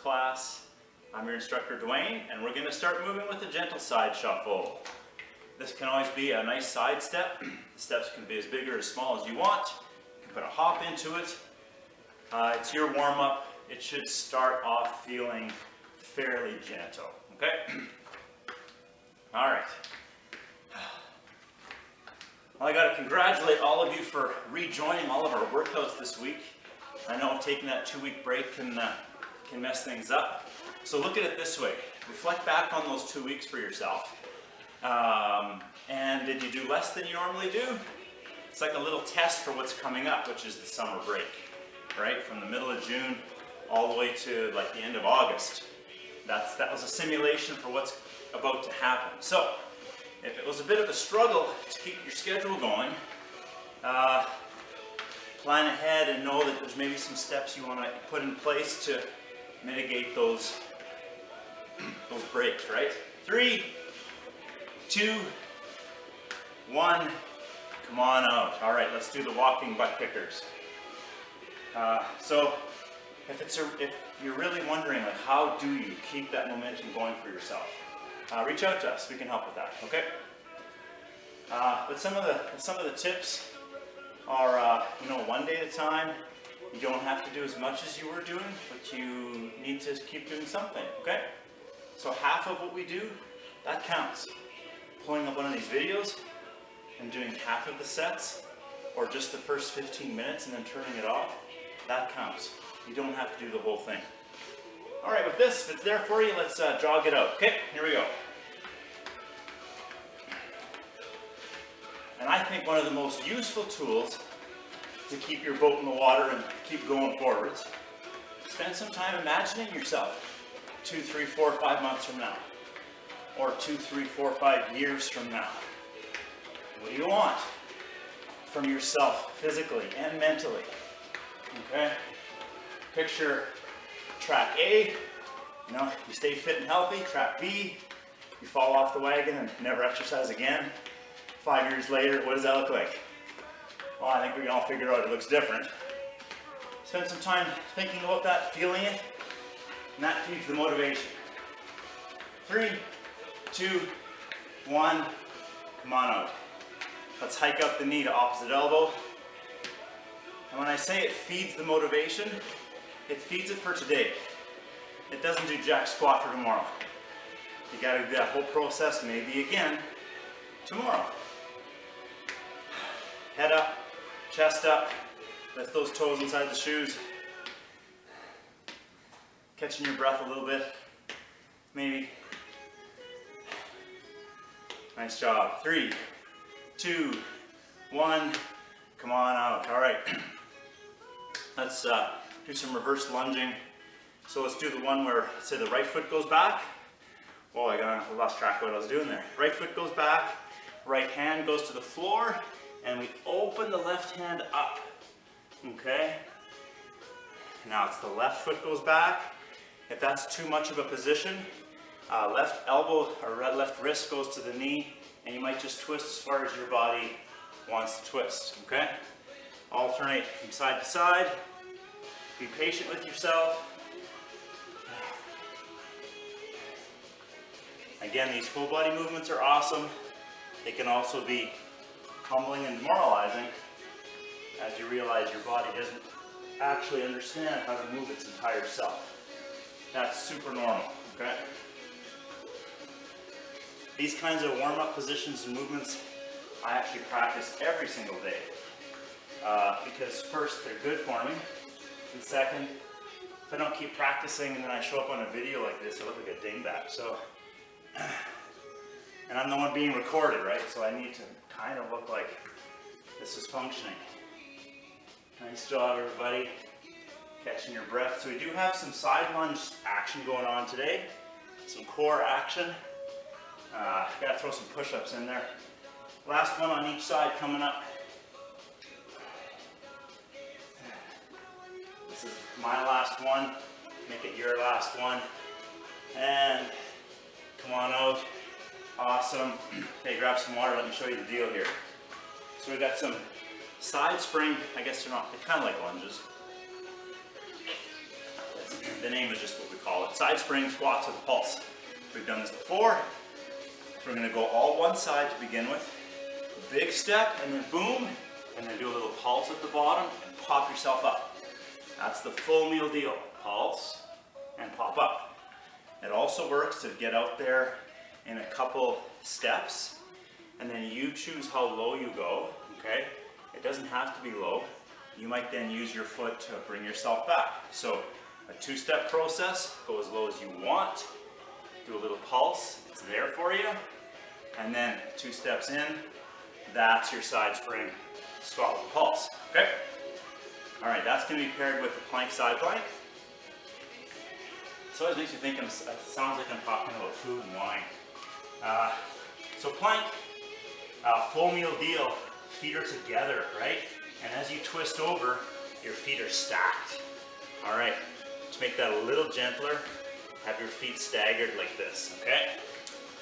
class. I'm your instructor Duane, and we're going to start moving with a gentle side shuffle. This can always be a nice side step. The steps can be as big or as small as you want. You can put a hop into it. It's your warm-up. It should start off feeling fairly gentle, okay? All right. Well, I got to congratulate all of you for rejoining all of our workouts this week. I know taking that 2-week break can mess things up. So look at it this way. Reflect back on those 2 weeks for yourself. And did you do less than you normally do? It's like a little test for what's coming up, which is the summer break, right? From the middle of June all the way to like the end of August. That was a simulation for what's about to happen. So if it was a bit of a struggle to keep your schedule going, plan ahead and know that there's maybe some steps you want to put in place to mitigate those breaks, right? 3, 2, 1, come on out. All right, let's do the walking butt kickers. So if you're really wondering, like, how do you keep that momentum going for yourself? Reach out to us. We can help with that. Okay. But some of the tips are, one day at a time. You don't have to do as much as you were doing, but you need to keep doing something. Okay. So half of what we do, that counts. Pulling up one of these videos and doing half of the sets, or just the first 15 minutes and then turning it off, that counts. You don't have to do the whole thing. All right, with this, if it's there for you, let's jog it out. Okay, here we go. And I think one of the most useful tools to keep your boat in the water and keep going forwards, spend some time imagining yourself 2, 3, 4, 5 months from now, or 2, 3, 4, 5 years from now. What do you want from yourself physically and mentally? Okay? Picture track A, you stay fit and healthy. Track B, you fall off the wagon and never exercise again. 5 years later, what does that look like? Well, I think we can all figure out it looks different. Spend some time thinking about that, feeling it, and that feeds the motivation. 3, 2, 1, come on out. Let's hike up the knee to opposite elbow. And when I say it feeds the motivation, it feeds it for today. It doesn't do jack squat for tomorrow. You got to do that whole process maybe again tomorrow. Head up, chest up, lift those toes inside the shoes. Catching your breath a little bit, maybe. Nice job. 3, 2, 1, come on out. All right. Let's do some reverse lunging. So let's do the one where, say, the right foot goes back. Oh, I lost track of what I was doing there. Right foot goes back, right hand goes to the floor, and we open the left hand up. Okay? Now it's the left foot goes back. If that's too much of a position, left elbow or left wrist goes to the knee, and you might just twist as far as your body wants to twist. Okay? Alternate from side to side. Be patient with yourself. Again, these full body movements are awesome. They can also be humbling and demoralizing as you realize your body doesn't actually understand how to move its entire self. That's super normal, okay? These kinds of warm-up positions and movements I actually practice every single day because first, they're good for me, and second, if I don't keep practicing and then I show up on a video like this, I look like a dingbat. So, and I'm the one being recorded, right? So I need to kind of look like this is functioning. Nice job, everybody. Catching your breath. So we do have some side lunge action going on today. Some core action. Gotta throw some push-ups in there. Last one on each side coming up. This is my last one. Make it your last one. And come on out. Awesome. Okay, grab some water. Let me show you the deal here. So we've got some side spring. I guess they're kind of like lunges. The name is just what we call call it. Side spring squats with a pulse. We've done this before. We're gonna go all one side to begin with. Big step and then boom, and then do a little pulse at the bottom and pop yourself up. That's the full meal deal. Pulse and pop up. It also works to get out there in a couple steps, and then you choose how low you go, okay? It doesn't have to be low. You might then use your foot to bring yourself back. So a two-step process, go as low as you want, do a little pulse, it's there for you, and then 2 steps in, that's your side spring squat with a pulse, okay? All right, that's gonna be paired with the plank side plank. It always makes you think, it sounds like I'm talking about food and wine. So plank, full meal deal, feet are together, right? And as you twist over, your feet are stacked. All right, to make that a little gentler, have your feet staggered like this, okay?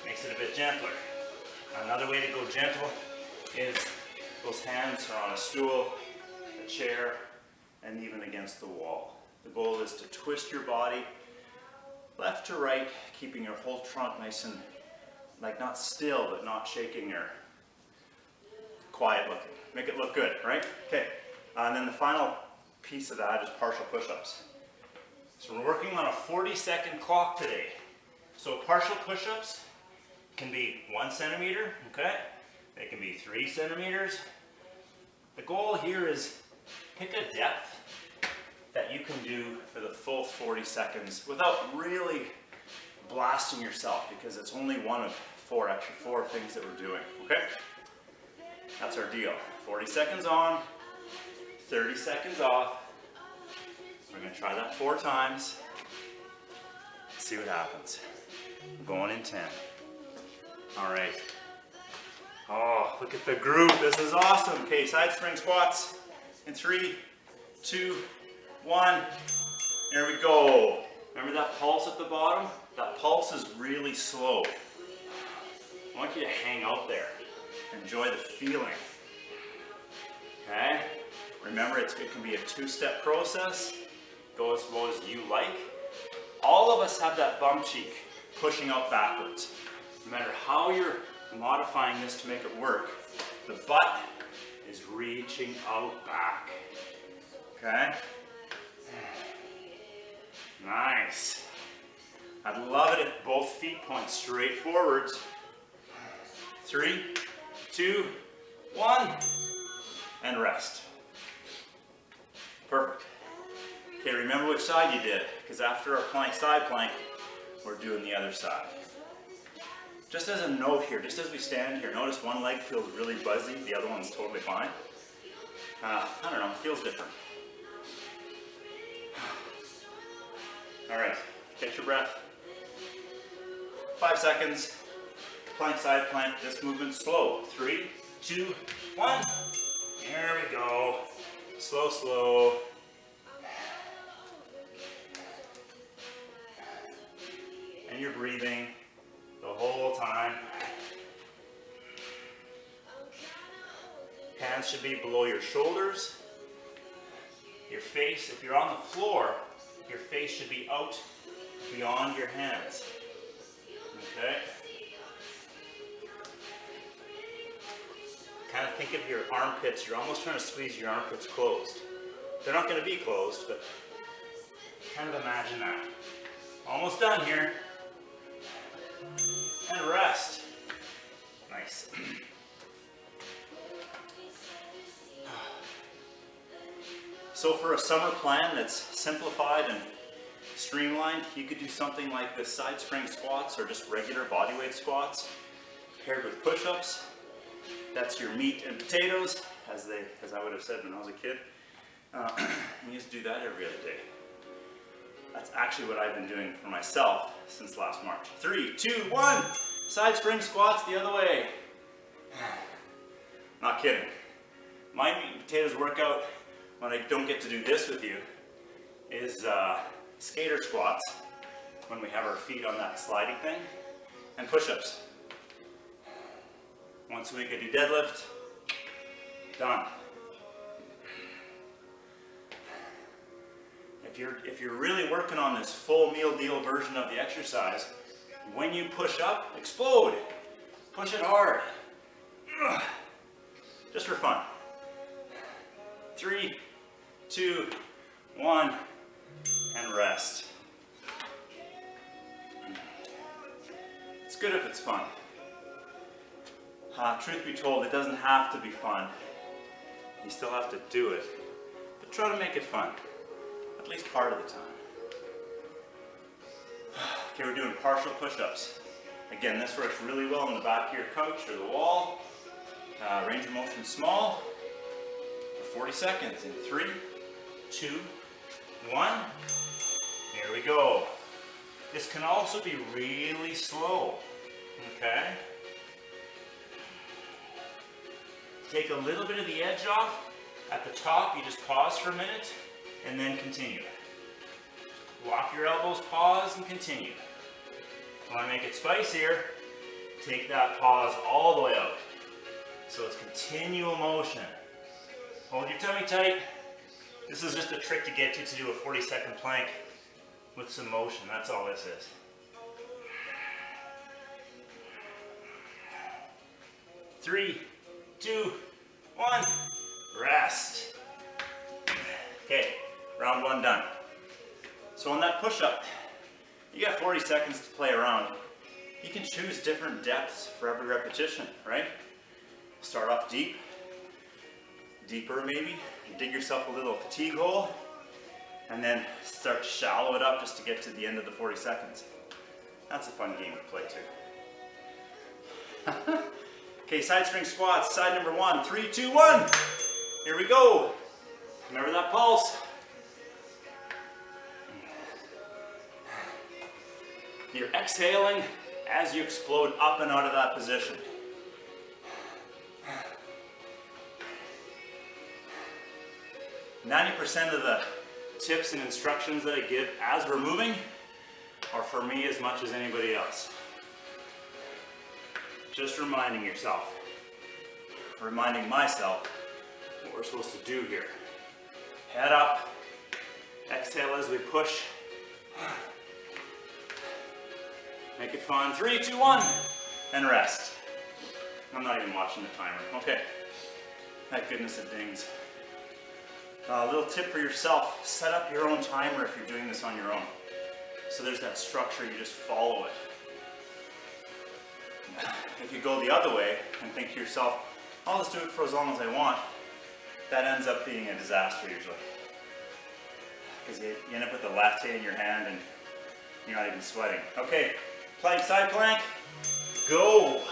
Makes it a bit gentler. Another way to go gentle is those hands are on a stool, a chair, and even against the wall. The goal is to twist your body left to right, keeping your whole trunk nice and, like, not still, but not shaking or quiet looking. Make it look good, right? Okay, and then the final piece of that is partial push-ups. So we're working on a 40-second clock today. So partial push-ups can be 1 centimeter, okay? They can be 3 centimeters. The goal here is pick a depth that you can do for the full 40 seconds without really blasting yourself, because it's only one of four things that we're doing, okay? That's our deal. 40 seconds on, 30 seconds off. We're gonna try that 4 times. Let's see what happens. We're going in 10. All right. Oh, look at the groove. This is awesome. Okay, side spring squats in 3, 2, 1. There we go. Remember that pulse at the bottom? That pulse is really slow. I want you to hang out there. Enjoy the feeling. Okay? Remember, it can be a 2-step process. Go as low as you like. All of us have that bum cheek pushing out backwards. No matter how you're modifying this to make it work, the butt is reaching out back. Okay? Nice. I'd love it if both feet point straight forwards. 3, 2, 1, and rest. Perfect. Okay, remember which side you did, because after our plank, side plank, we're doing the other side. Just as a note here, just as we stand here, notice one leg feels really buzzy, the other one's totally fine. I don't know, it feels different. All right, catch your breath. 5 seconds, plank, side plank, this movement slow. 3, 2, 1, there we go. Slow, slow. And you're breathing the whole time. Hands should be below your shoulders. Your face, if you're on the floor, your face should be out beyond your hands. Okay? Kind of think of your armpits. You're almost trying to squeeze your armpits closed. They're not going to be closed, but kind of imagine that. Almost done here. And rest. Nice. So for a summer plan that's simplified and streamlined, you could do something like the side spring squats or just regular bodyweight squats paired with push-ups. That's your meat and potatoes, as I would have said when I was a kid. You just do that every other day. That's actually what I've been doing for myself since last March. 3, 2, 1, side spring squats the other way. Not kidding. My meat and potatoes workout, when I don't get to do this with you, is skater squats, when we have our feet on that sliding thing, and push-ups. Once a week I do deadlift. Done. If if you're really working on this full meal deal version of the exercise, when you push up, explode. Push it hard. Just for fun. 3, 2, 1, and rest. It's good if it's fun. Truth be told, it doesn't have to be fun. You still have to do it, but try to make it fun, at least part of the time. Okay, we're doing partial push-ups. Again, this works really well on the back of your couch or the wall. Range of motion small for 40 seconds in 3, 2, 1. Here we go. This can also be really slow, okay? Take a little bit of the edge off. At the top, you just pause for a minute and then continue. Walk your elbows, pause, and continue. If you want to make it spicier, take that pause all the way out. So it's continual motion. Hold your tummy tight. This is just a trick to get you to do a 40-second plank with some motion. That's all this is. Three, 2, 1, rest. Okay, round 1 done. So on that push-up, you got 40 seconds to play around. You can choose different depths for every repetition, right? Start off deep, deeper maybe. Dig yourself a little fatigue hole, and then start to shallow it up just to get to the end of the 40 seconds. That's a fun game to play too. Okay, side string squats, side number 1, 3, 2, 1. Here we go. Remember that pulse. You're exhaling as you explode up and out of that position. 90% of the tips and instructions that I give as we're moving are for me as much as anybody else. Just reminding yourself, reminding myself what we're supposed to do here. Head up, exhale as we push. Make it fun. 3, 2, 1, and rest. I'm not even watching the timer. Okay. Thank goodness it dings. A little tip for yourself, set up your own timer if you're doing this on your own. So there's that structure, you just follow it. If you go the other way and think to yourself, I'll just do it for as long as I want, that ends up being a disaster usually. Because you end up with a lactate in your hand and you're not even sweating. Okay, plank, side plank, go.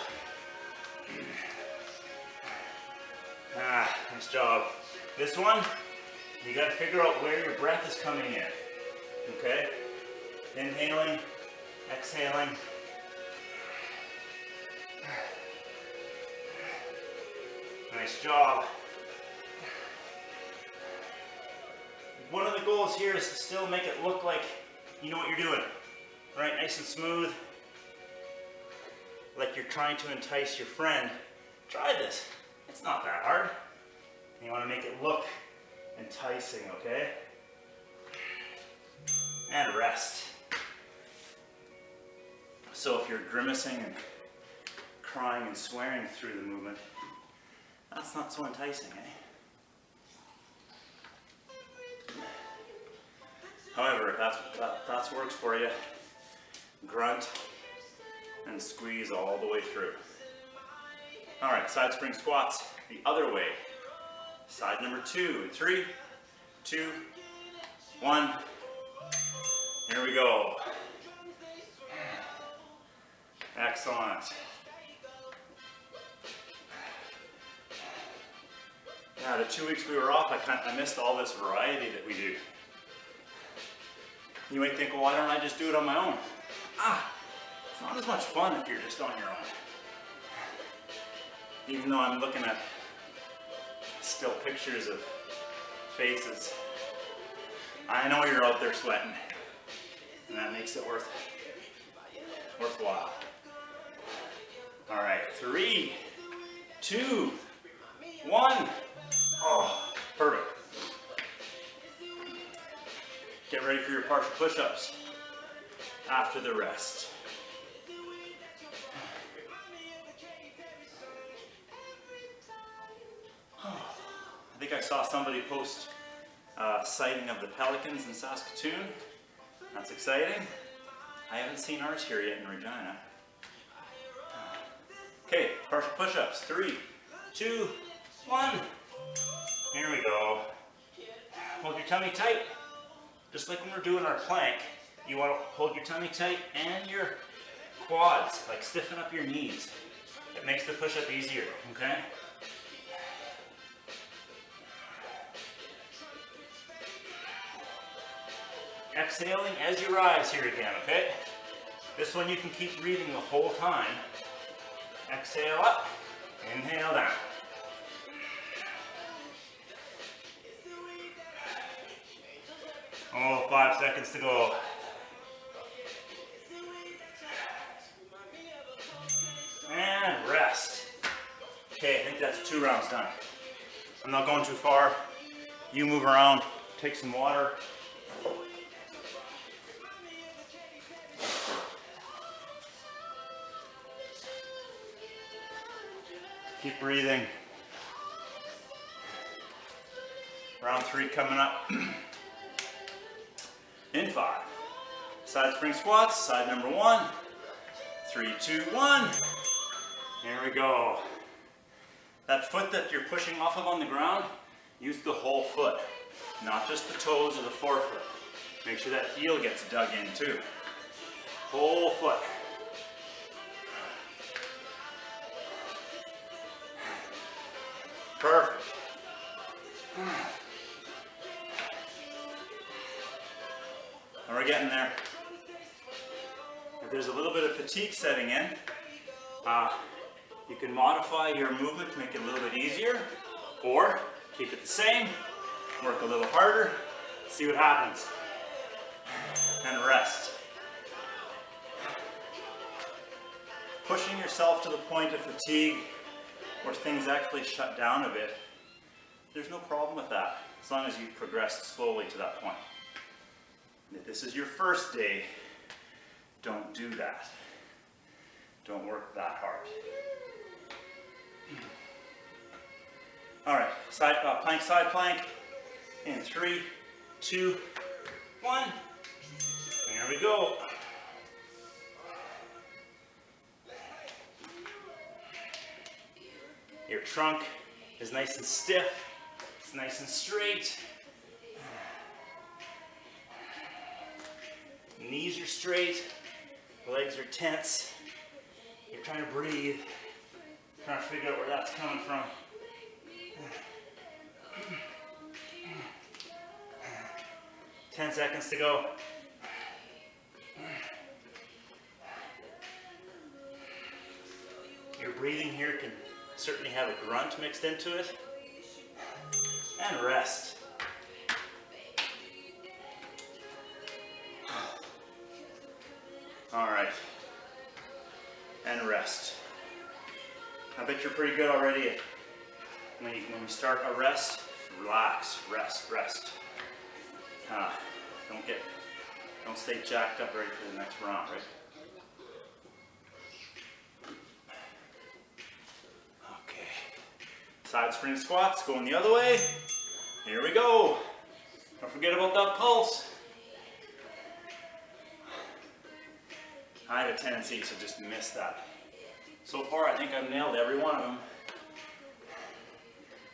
Nice job. This one, you got to figure out where your breath is coming in. Okay? Inhaling, exhaling. Nice job. One of the goals here is to still make it look like you know what you're doing. Right? Nice and smooth. Like you're trying to entice your friend. Try this. It's not that hard. You want to make it look enticing, okay? And rest. So if you're grimacing and crying and swearing through the movement, that's not so enticing, eh? However, if that works for you, grunt and squeeze all the way through. All right, side spring squats the other way. Side number 2, 3, 2, 1. Here we go. Excellent. Yeah, the 2 weeks we were off, I missed all this variety that we do. You might think, well, why don't I just do it on my own? It's not as much fun if you're just on your own. Even though I'm looking at still pictures of faces, I know you're out there sweating, and that makes it worthwhile. All right, 3, 2, 1. Oh, perfect. Get ready for your partial push-ups after the rest. I think I saw somebody post a sighting of the pelicans in Saskatoon. That's exciting. I haven't seen ours here yet in Regina. Okay, partial push-ups. 3, 2, 1. Here we go. Hold your tummy tight. Just like when we're doing our plank, you want to hold your tummy tight and your quads, like stiffen up your knees. It makes the push-up easier, okay? Exhaling as you rise here again, okay? This one you can keep breathing the whole time. Exhale up, inhale down. Oh, 5 seconds to go. And rest. Okay, I think that's 2 rounds done. I'm not going too far. You move around, take some water. Keep breathing. Round 3 coming up. In 5. Side spring squats, side number 1. 3, 2, 1. Here we go. That foot that you're pushing off of on the ground, use the whole foot, not just the toes or the forefoot. Make sure that heel gets dug in too. Whole foot. Perfect. And we're getting there. If there's a little bit of fatigue setting in, you can modify your movement to make it a little bit easier, or keep it the same, work a little harder, see what happens, and rest. Pushing yourself to the point of fatigue where things actually shut down a bit, there's no problem with that, as long as you've progressed slowly to that point. If this is your first day, don't do that. Don't work that hard. All right, side plank. In 3, 2, 1. There we go. Your trunk is nice and stiff. It's nice and straight. Knees are straight. Legs are tense. You're trying to breathe. Trying to figure out where that's coming from. 10 seconds to go. Your breathing here can certainly have a grunt mixed into it. And rest. All right. And rest. I bet you're pretty good already at when we start a rest, relax, rest. Don't stay jacked up ready for the next round, right? Okay. Side spring squats, going the other way. Here we go. Don't forget about that pulse. I had a tendency to just miss that. So far, I think I've nailed every one of them.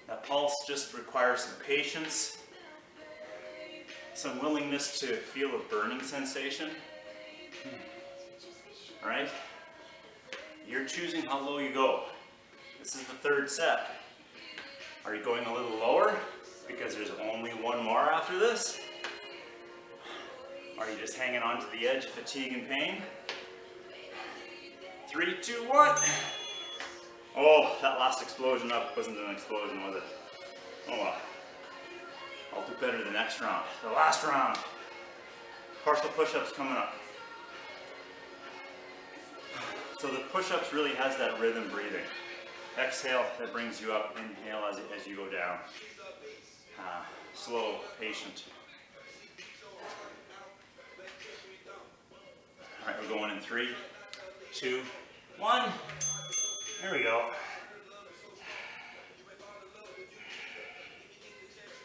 That pulse just requires some patience, some willingness to feel a burning sensation. All right? You're choosing how low you go. This is the 3rd set. Are you going a little lower because there's only one more after this? Are you just hanging on to the edge, fatigue and pain? 3, 2, 1. Oh, that last explosion up wasn't an explosion, was it? Oh well. I'll do better the next round. The last round. Partial push-ups coming up. So the push-ups really has that rhythm breathing. Exhale, that brings you up. Inhale as you go down. Slow, patient. We're going in 3, 2, 1. There we go.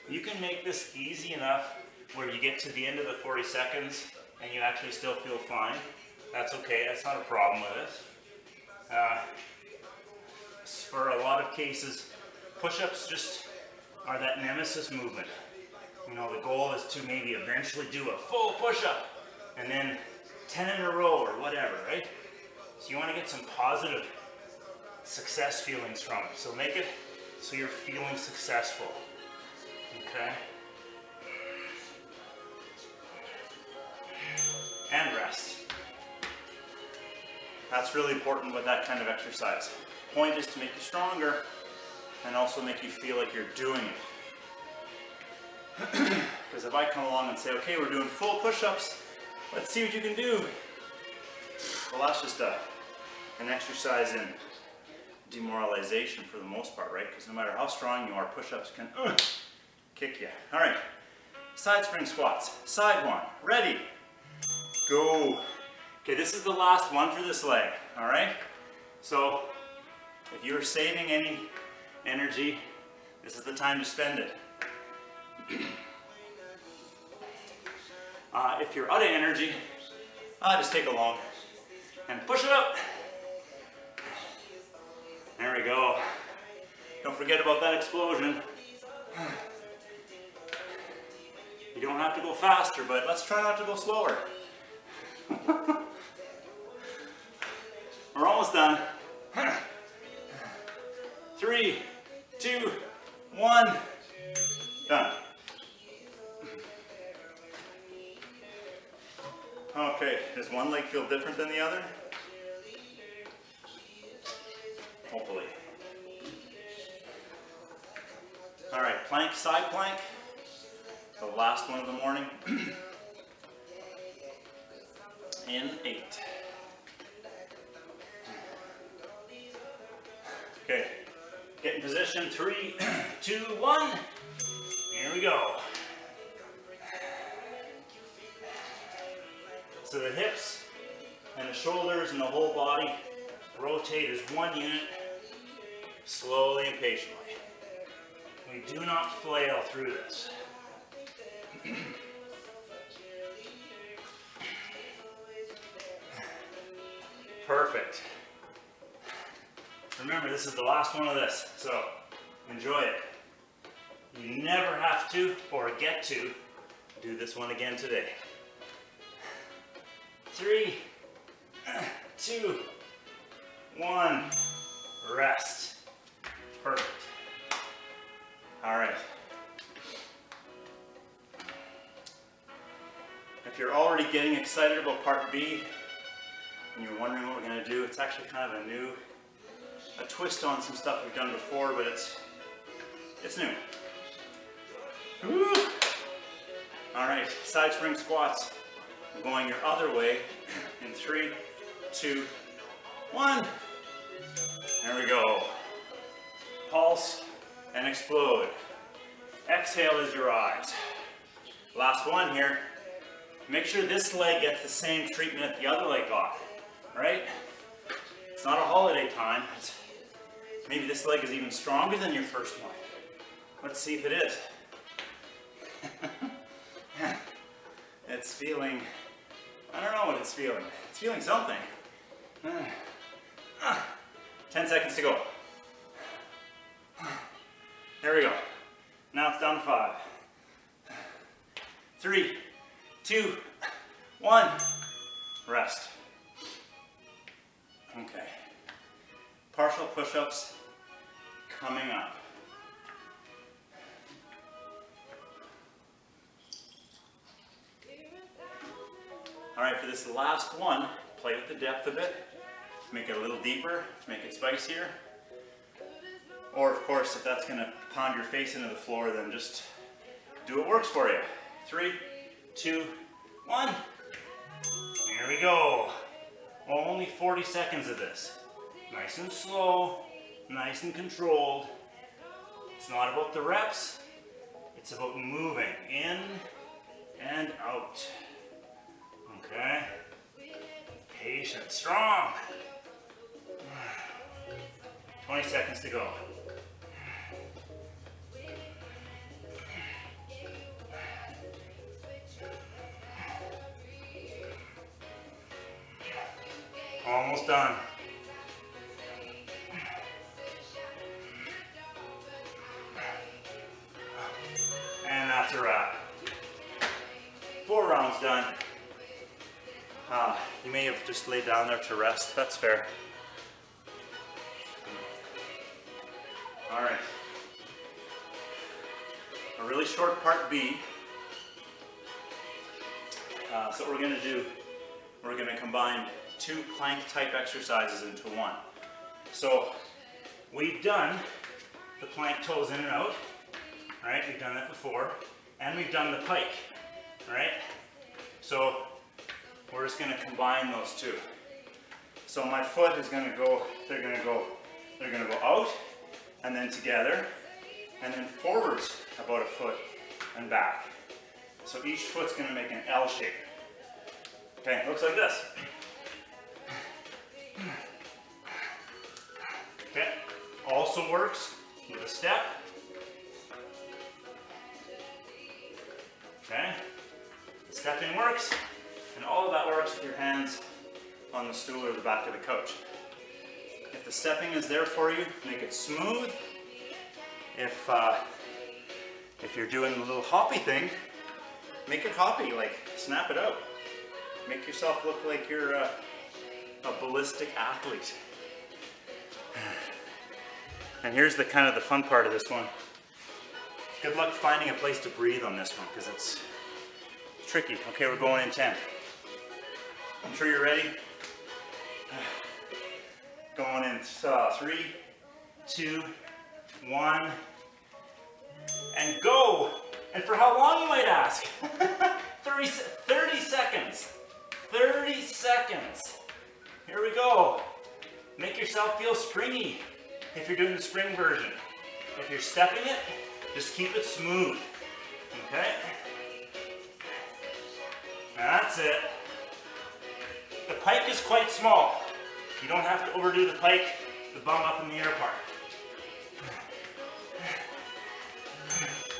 You can make this easy enough where you get to the end of the 40 seconds and you actually still feel fine. That's okay, that's not a problem with it. For a lot of cases, push-ups just are that nemesis movement. You know, the goal is to maybe eventually do a full push-up and then 10 in a row or whatever, right? So you want to get some positive success feelings from it. So make it so you're feeling successful, okay? And rest. That's really important with that kind of exercise. Point is to make you stronger and also make you feel like you're doing it. Because if I come along and say, okay, we're doing full push-ups, let's see what you can do. Well, that's just an exercise in demoralization for the most part, right? Because no matter how strong you are, push-ups can kick you. All right, side spring squats. Side one, ready, go. Okay, this is the last one for this leg, all right? So if you're saving any energy, this is the time to spend it. If you're out of energy, just take a long and push it up. There we go. Don't forget about that explosion. You don't have to go faster, but let's try not to go slower. We're almost done. 3, 2, 1, done. Okay, does one leg feel different than the other? Hopefully. All right, plank, side plank. The last one of the morning. In 8. Okay, get in position, 3, 2, 1. Here we go. So the hips and the shoulders and the whole body rotate as one unit, slowly and patiently. We do not flail through this. Perfect. Remember, this is the last one of this, so enjoy it. You never have to or get to do this one again today. 3, 2, 1, rest. Perfect. All right. If you're already getting excited about part B and you're wondering what we're going to do, it's actually kind of a twist on some stuff we've done before, but it's new. Woo! All right, side spring squats. Going your other way in 3, 2, 1. There we go. Pulse and explode. Exhale as you rise. Last one here. Make sure this leg gets the same treatment that the other leg got, right? It's not a holiday time. Maybe this leg is even stronger than your first one. Let's see if it is. It's feeling, I don't know what it's feeling. It's feeling something. 10 seconds to go. There we go. Now it's down to 5. 3, 2, 1. Rest. Okay. Partial push-ups coming up. All right, for this last one, play with the depth a bit. Make it a little deeper, make it spicier. Or of course, if that's gonna pound your face into the floor, then just do what works for you. 3, 2, 1. There we go. Only 40 seconds of this. Nice and slow, nice and controlled. It's not about the reps, it's about moving in and out. Okay? Patient, strong. 20 seconds to go. Almost done. And that's a wrap. 4 rounds done. You may have just laid down there to rest. That's fair. All right. A really short part B. So what we're going to do, we're going to combine 2 plank type exercises into one. So we've done the plank toes in and out, right? We've done that before, and we've done the pike, right? So we're just going to combine those 2. So my foot is going to go, they're going to go out and then together and then forwards about a foot and back. So each foot's going to make an L shape. Okay, looks like this. Okay, also works with a step. Okay, the stepping works, and all of that works with your hands on the stool or the back of the couch. If the stepping is there for you, make it smooth. If you're doing the little hoppy thing, make it hoppy, like snap it out. Make yourself look like you're a ballistic athlete. And here's the kind of the fun part of this one. Good luck finding a place to breathe on this one because it's tricky. Okay, we're going in 10. I'm sure you're ready. Going in 3, 2, 1, and go. And for how long, you might ask? 30 seconds. 30 seconds. Here we go. Make yourself feel springy if you're doing the spring version. If you're stepping it, just keep it smooth. Okay? That's it. The pike is quite small. You don't have to overdo the pike, the bum up in the air part.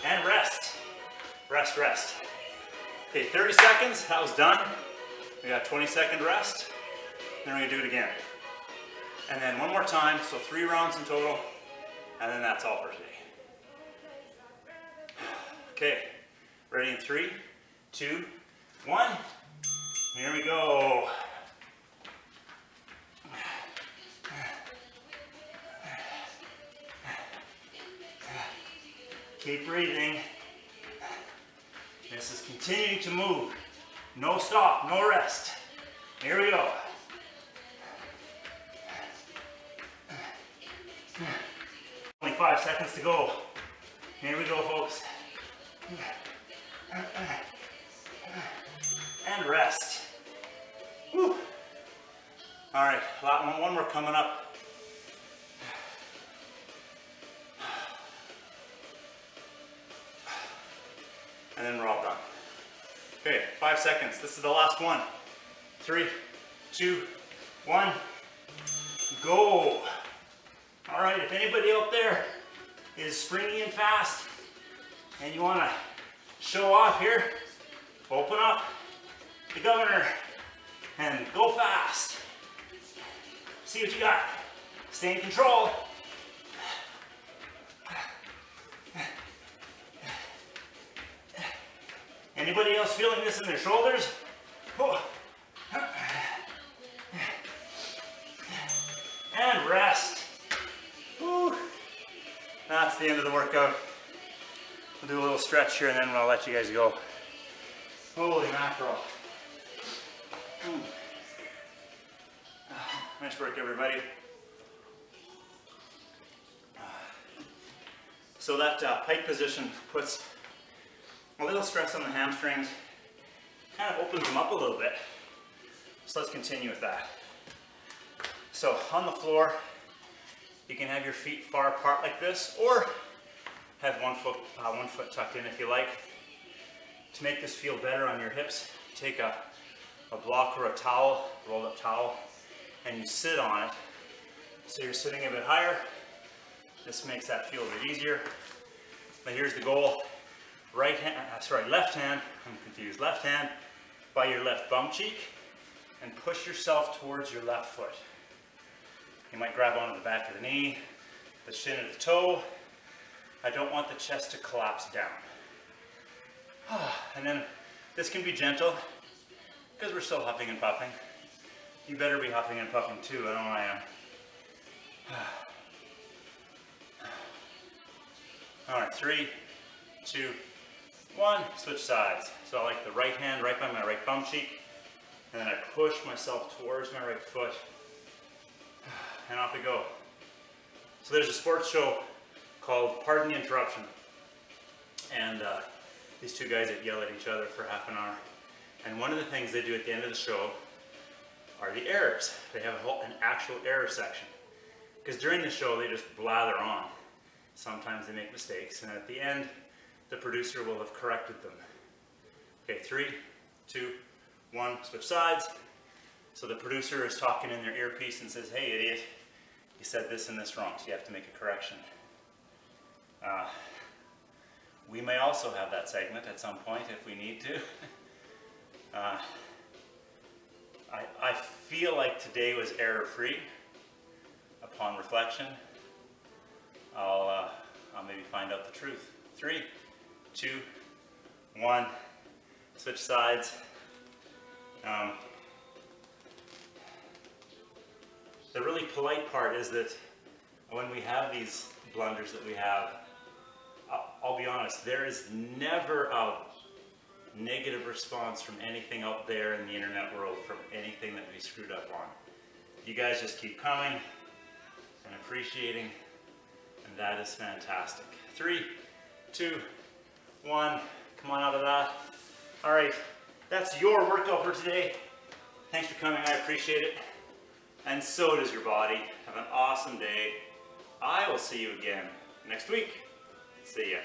And rest. Rest, rest. Okay, 30 seconds, that was done. We got 20-second rest. Then we're gonna do it again. And then one more time, so 3 rounds in total, and then that's all for today. Okay, ready in 3, 2, 1. Here we go. Keep breathing. This is continuing to move. No stop, no rest. Here we go. Only 5 seconds to go. Here we go, folks. And rest. Woo. All right, one more coming up. And then we're all done. Okay, 5 seconds. This is the last one. 3, 2, 1, go. All right, if anybody out there is springy and fast and you want to show off here, open up the governor and go fast. See what you got. Stay in control. Anybody else feeling this in their shoulders? Oh. And rest. Woo. That's the end of the workout. We'll do a little stretch here and then I'll let you guys go. Holy mackerel. Nice work, everybody. So that pike position puts a little stress on the hamstrings, kind of opens them up a little bit. So let's continue with that. So on the floor, you can have your feet far apart like this, or have one foot tucked in if you like. To make this feel better on your hips, take a a block or a towel, rolled up towel, and you sit on it. So you're sitting a bit higher. This makes that feel a bit easier. But here's the goal. Left hand, I'm confused. Left hand by your left bum cheek and push yourself towards your left foot. You might grab onto the back of the knee, the shin of the toe. I don't want the chest to collapse down. And then this can be gentle because we're still huffing and puffing. You better be huffing and puffing too, I know I am. All right, 3, 2, 1, switch sides. So I like the right hand right by my right bum cheek, and then I push myself towards my right foot, and off we go. So there's a sports show called Pardon the Interruption, and these two guys that yell at each other for half an hour, and one of the things they do at the end of the show are the errors. They have an actual error section, because during the show they just blather on. Sometimes they make mistakes, and at the end the producer will have corrected them. Okay, 3, 2, 1, switch sides. So the producer is talking in their earpiece and says, "Hey idiot, you said this and this wrong, so you have to make a correction." We may also have that segment at some point if we need to. I feel like today was error-free. Upon reflection, I'll maybe find out the truth. 3, 2, 1, switch sides. The really polite part is that when we have these blunders that we have, I'll be honest, there is never a negative response from anything out there in the internet world, from anything that we screwed up on. You guys just keep coming and appreciating, and that is fantastic. 3, 2, 1, come on out of that. All right, that's your workout for today. Thanks for coming, I appreciate it. And so does your body. Have an awesome day. I will see you again next week. See ya.